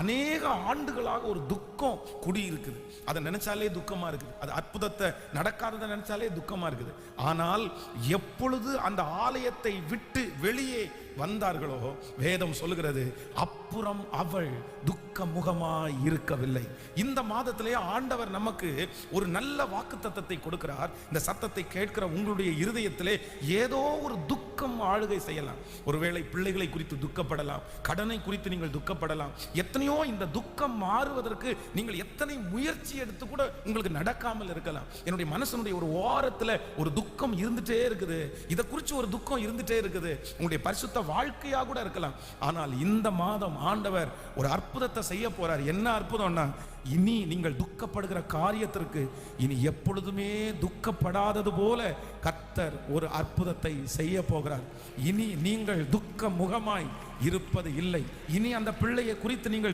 அநேக ஆண்டுகளாக ஒரு துக்கம் குடியிருக்குது. அதை நினைச்சாலே துக்கமா இருக்குது. அது அற்புதத்தை நடக்காததை நினைச்சாலே துக்கமா இருக்குது. ஆனால் எப்பொழுது அந்த ஆலயத்தை விட்டு வெளியே வந்தார்களோ, வேதம் சொல்லுகிறது, அப்புறம் அவள் துக்க முகமாய் இருக்கவில்லை. இந்த மாதத்திலே ஆண்டவர் நமக்கு ஒரு நல்ல வாக்குத்தத்தத்தை கொடுக்கிறார். இந்த சத்தத்தை கேட்கிற உங்களுடைய இருதயத்திலே ஏதோ ஒரு துக்கம் ஆளுகை செய்யலாம். ஒருவேளை பிள்ளைகளை குறித்து துக்கப்படலாம், கடனை குறித்து நீங்கள் துக்கப்படலாம். எத்தனையோ இந்த துக்கம் மாறுவதற்கு நீங்கள் எத்தனை முயற்சி எடுத்து கூட உங்களுக்கு நடக்காமல் இருக்கலாம். என்னுடைய மனசனுடைய ஒரு ஓரத்தில் ஒரு துக்கம் இருந்துட்டே இருக்குது, இதை குறித்து ஒரு துக்கம் இருந்துட்டே இருக்குது. உங்களுடைய பரிசுத்த வாழ்க்கையாக கூட இருக்கலாம். ஆனால் இந்த மாதம் ஆண்டவர் ஒரு அற்புதத்தை செய்ய போறார். என்ன அற்புதம்னா, இனி நீங்கள் துக்கப்படுகிற காரியத்திற்கு இனி எப்பொழுதுமே துக்கப்படாதது போல கர்த்தர் ஒரு அற்புதத்தை செய்ய போகிறார். இனி நீங்கள் துக்க முகமாய் இருப்பது இல்லை. இனி அந்த பிள்ளையை குறித்து நீங்கள்